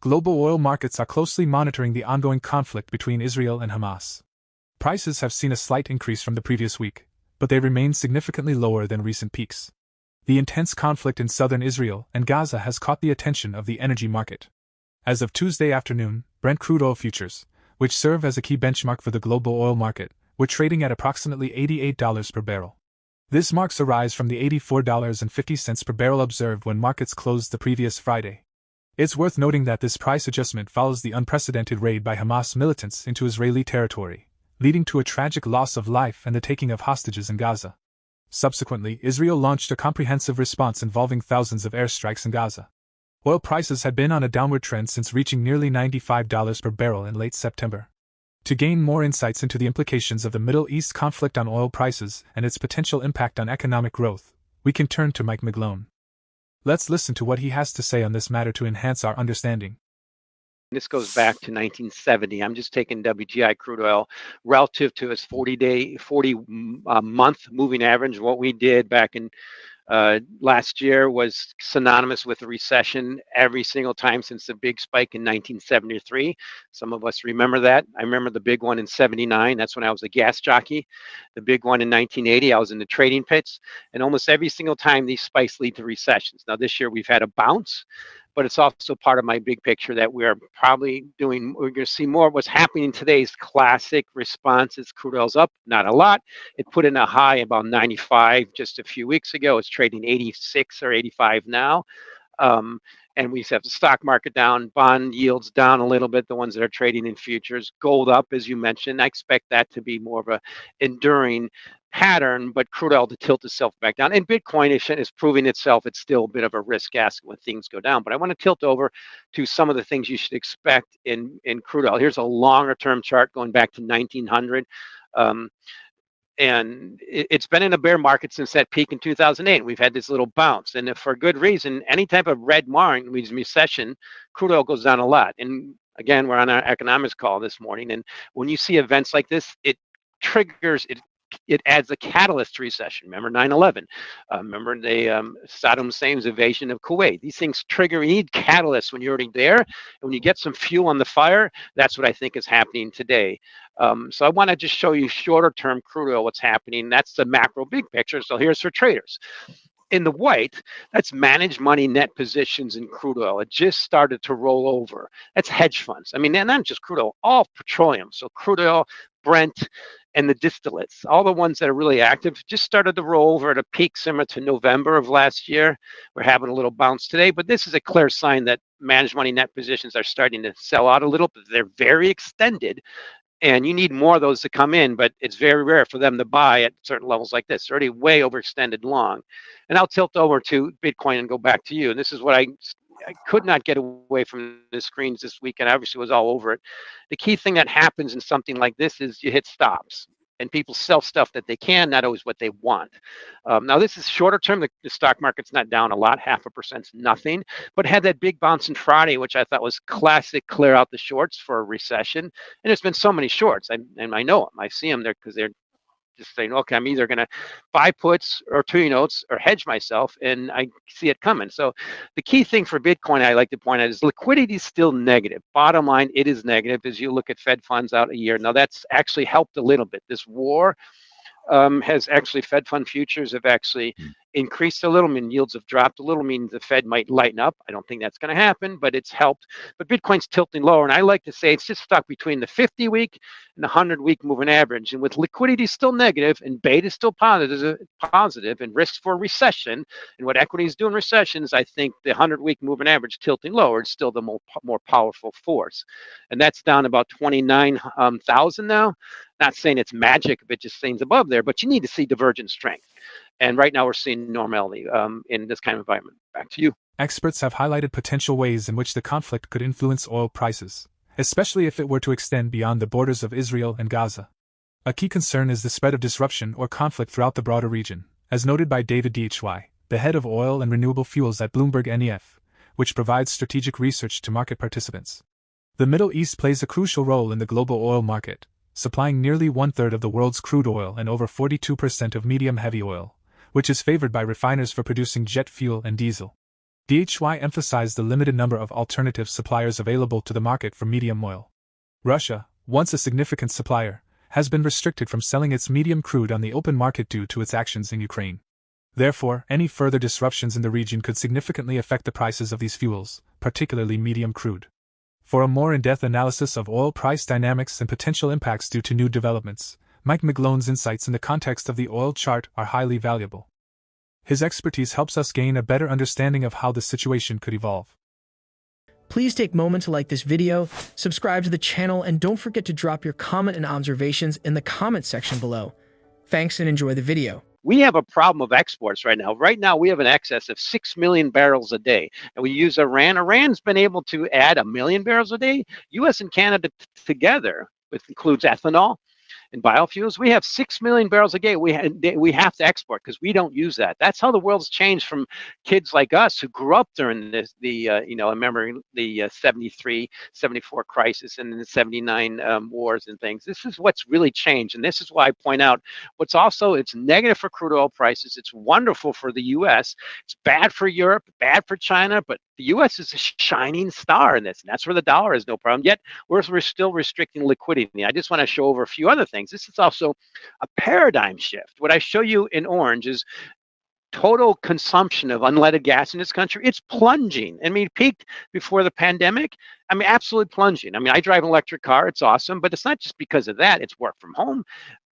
Global oil markets are closely monitoring the ongoing conflict between Israel and Hamas. Prices have seen a slight increase from the previous week, but they remain significantly lower than recent peaks. The intense conflict in southern Israel and Gaza has caught the attention of the energy market. As of Tuesday afternoon, Brent crude oil futures, which serve as a key benchmark for the global oil market, were trading at approximately $88 per barrel. This marks a rise from the $84.50 per barrel observed when markets closed the previous Friday. It's worth noting that this price adjustment follows the unprecedented raid by Hamas militants into Israeli territory, leading to a tragic loss of life and the taking of hostages in Gaza. Subsequently, Israel launched a comprehensive response involving thousands of airstrikes in Gaza. Oil prices had been on a downward trend since reaching nearly $95 per barrel in late September. To gain more insights into the implications of the Middle East conflict on oil prices and its potential impact on economic growth, we can turn to McGlone. Let's listen to what he has to say on this matter to enhance our understanding. This goes back to 1970. I'm just taking WTI crude oil relative to its 40-month moving average. What we did back in last year was synonymous with a recession every single time since the big spike in 1973. Some of us remember that. I remember the big one in 79. That's when I was a gas jockey. The big one in 1980, I was in the trading pits. And almost every single time these spikes lead to recessions. Now this year we've had a bounce, but it's also part of my big picture that we're going to see more of what's happening in today's classic responses. Crude oil's up, not a lot. It put in a high about 95 just a few weeks ago. It's trading 86 or 85 now. And we have the stock market down, bond yields down a little bit, the ones that are trading in futures. Gold up, as you mentioned. I expect that to be more of a enduring pattern, but crude oil to tilt itself back down. And Bitcoin is proving itself. It's still a bit of a risk asset when things go down. But I want to tilt over to some of the things you should expect in crude oil. Here's a longer term chart going back to 1900. And it's been in a bear market since that peak in 2008. We've had this little bounce. And if for good reason, any type of red mark means recession, crude oil goes down a lot. And again, we're on our economics call this morning. And when you see events like this, it triggers, it adds a catalyst to recession. Remember 9/11. Remember Saddam Hussein's invasion of Kuwait. These things trigger. You need catalysts when you're already there. And when you get some fuel on the fire, that's what I think is happening today. So I want to just show you shorter term crude oil, what's happening. That's the macro big picture. So here's for traders. In the white, that's managed money net positions in crude oil. It just started to roll over. That's hedge funds. I mean, not just crude oil, all petroleum. So crude oil, Brent, and the distillates, all the ones that are really active, just started to roll over at a peak similar to November of last year. We're having a little bounce today, but this is a clear sign that managed money net positions are starting to sell out a little, but they're very extended. And you need more of those to come in, but it's very rare for them to buy at certain levels like this. They're already way overextended long. And I'll tilt over to Bitcoin and go back to you. And this is what I could not get away from the screens this weekend. I obviously was all over it. The key thing that happens in something like this is you hit stops. And people sell stuff that they can, not always what they want. Now, this is shorter term. The stock market's not down a lot. 0.5%'s nothing. But had that big bounce on Friday, which I thought was classic clear out the shorts for a recession. And there's been so many shorts. And I know them. I see them there because they're just saying, okay, I'm either going to buy puts or T notes or hedge myself, and I see it coming. So the key thing for Bitcoin I like to point out is liquidity is still negative. Bottom line, it is negative as you look at Fed funds out a year. Now, that's actually helped a little bit. This war has actually, Fed fund futures have actually increased a little, mean yields have dropped a little, means the Fed might lighten up. I don't think that's going to happen, but it's helped. But Bitcoin's tilting lower, and I like to say it's just stuck between the 50-week and the 100-week moving average. And with liquidity still negative and beta still positive and risks for recession, and what equities do in recessions, I think the 100-week moving average tilting lower is still the more powerful force. And that's down about 29,000 now. Not saying it's magic if it just stays above there, but you need to see divergent strength. And right now we're seeing normality in this kind of environment. Back to you. Experts have highlighted potential ways in which the conflict could influence oil prices, especially if it were to extend beyond the borders of Israel and Gaza. A key concern is the spread of disruption or conflict throughout the broader region, as noted by David Dhy, the head of oil and renewable fuels at Bloomberg NEF, which provides strategic research to market participants. The Middle East plays a crucial role in the global oil market, supplying nearly 1/3 of the world's crude oil and over 42% of medium-heavy oil, which is favored by refiners for producing jet fuel and diesel. DHY emphasized the limited number of alternative suppliers available to the market for medium oil. Russia, once a significant supplier, has been restricted from selling its medium crude on the open market due to its actions in Ukraine. Therefore, any further disruptions in the region could significantly affect the prices of these fuels, particularly medium crude. For a more in-depth analysis of oil price dynamics and potential impacts due to new developments, Mike McGlone's insights in the context of the oil chart are highly valuable. His expertise helps us gain a better understanding of how the situation could evolve. Please take a moment to like this video, subscribe to the channel, and don't forget to drop your comment and observations in the comment section below. Thanks and enjoy the video. We have a problem of exports right now. Right now, we have an excess of 6 million barrels a day. And we use Iran. Iran's been able to add 1 million barrels a day. U.S. and Canada together, which includes ethanol and biofuels, we have 6 million barrels a day we have to export because we don't use that. That's how the world's changed from kids like us who grew up during I remember the 73, 74 crisis and the 79 wars and things. This is what's really changed. And this is why I point out it's negative for crude oil prices. It's wonderful for the U.S. It's bad for Europe, bad for China, but the U.S. is a shining star in this. And that's where the dollar is no problem. Yet we're still restricting liquidity. I just want to show over a few other things. This is also a paradigm shift. What I show you in orange is total consumption of unleaded gas in this country. It's plunging. I mean, it peaked before the pandemic. I mean, absolutely plunging. I mean, I drive an electric car. It's awesome, but it's not just because of that. It's work from home.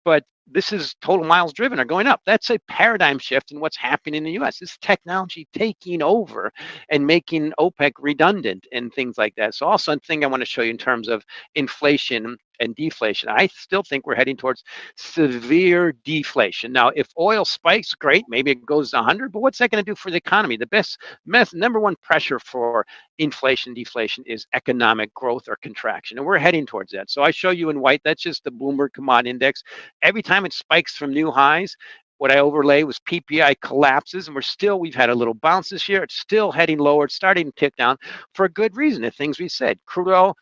But this is total miles driven are going up. That's a paradigm shift in what's happening in the U.S. This technology taking over and making OPEC redundant and things like that. So also a thing I want to show you in terms of inflation and deflation. I still think we're heading towards severe deflation. Now, if oil spikes, great, maybe it goes to 100, but what's that going to do for the economy? The number one pressure for inflation, deflation is economic growth or contraction, and we're heading towards that. So I show you in white, that's just the Bloomberg Commodity Index. Every time it spikes from new highs, what I overlay was PPI collapses, and we've had a little bounce this year. It's still heading lower. It's starting to tick down for a good reason. The things we said, crude oil,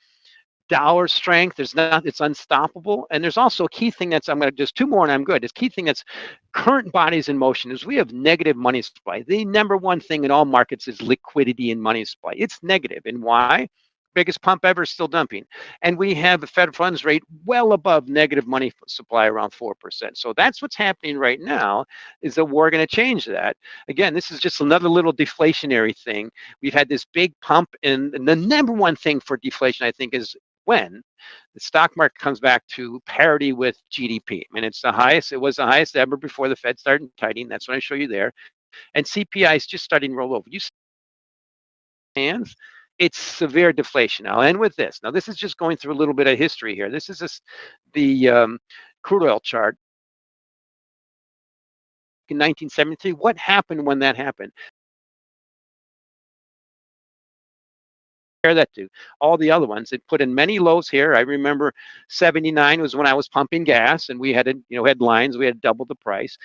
dollar strength, it's unstoppable. And there's also a key thing just two more and I'm good. This key thing that's current bodies in motion is we have negative money supply. The number one thing in all markets is liquidity and money supply. It's negative. And why? Biggest pump ever is still dumping. And we have a Fed funds rate well above negative money supply around 4%. So that's what's happening right now, is that we're going to change that. Again, this is just another little deflationary thing. We've had this big pump, and the number one thing for deflation, I think, is when the stock market comes back to parity with GDP. I mean, it was the highest ever before the Fed started tightening. That's what I show you there. And CPI is just starting to roll over. You see hands? It's severe deflation. I'll end with this. Now, this is just going through a little bit of history here. This is the crude oil chart in 1973. What happened when that happened? That to all the other ones. It put in many lows here. I remember 79 was when I was pumping gas, and we had headlines. We had double the price.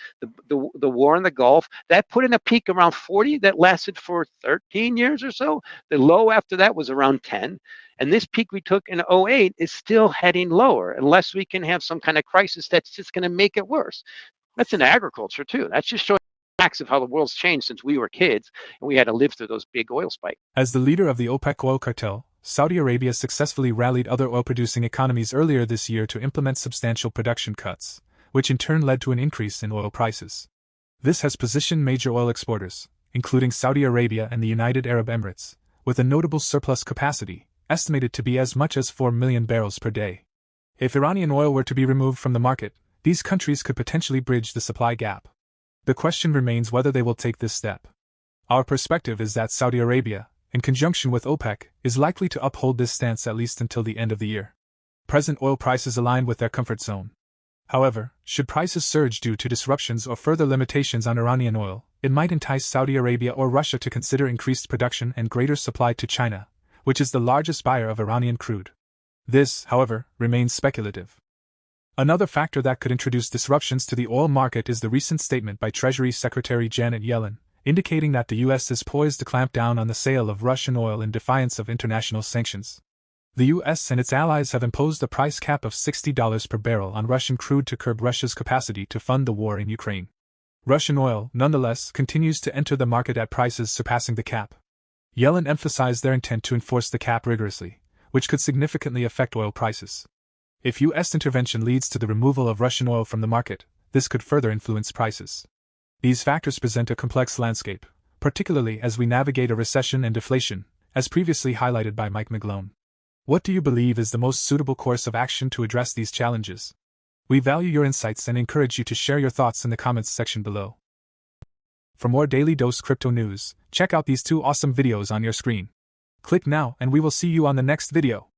The war in the Gulf that put in a peak around 40 that lasted for 13 years or so. The low after that was around 10, and this peak we took in 08 is still heading lower unless we can have some kind of crisis that's just going to make it worse. That's in agriculture too. That's just showing of how the world's changed since we were kids and we had to live through those big oil spikes. As the leader of the OPEC oil cartel, Saudi Arabia successfully rallied other oil-producing economies earlier this year to implement substantial production cuts, which in turn led to an increase in oil prices. This has positioned major oil exporters, including Saudi Arabia and the United Arab Emirates, with a notable surplus capacity, estimated to be as much as 4 million barrels per day. If Iranian oil were to be removed from the market, these countries could potentially bridge the supply gap. The question remains whether they will take this step. Our perspective is that Saudi Arabia, in conjunction with OPEC, is likely to uphold this stance at least until the end of the year. Present oil prices align with their comfort zone. However, should prices surge due to disruptions or further limitations on Iranian oil, it might entice Saudi Arabia or Russia to consider increased production and greater supply to China, which is the largest buyer of Iranian crude. This, however, remains speculative. Another factor that could introduce disruptions to the oil market is the recent statement by Treasury Secretary Janet Yellen, indicating that the U.S. is poised to clamp down on the sale of Russian oil in defiance of international sanctions. The U.S. and its allies have imposed a price cap of $60 per barrel on Russian crude to curb Russia's capacity to fund the war in Ukraine. Russian oil, nonetheless, continues to enter the market at prices surpassing the cap, Yellen emphasized their intent to enforce the cap rigorously, which could significantly affect oil prices. If U.S. intervention leads to the removal of Russian oil from the market, this could further influence prices. These factors present a complex landscape, particularly as we navigate a recession and deflation, as previously highlighted by Mike McGlone. What do you believe is the most suitable course of action to address these challenges? We value your insights and encourage you to share your thoughts in the comments section below. For more Daily Dose Crypto news, check out these 2 awesome videos on your screen. Click now and we will see you on the next video.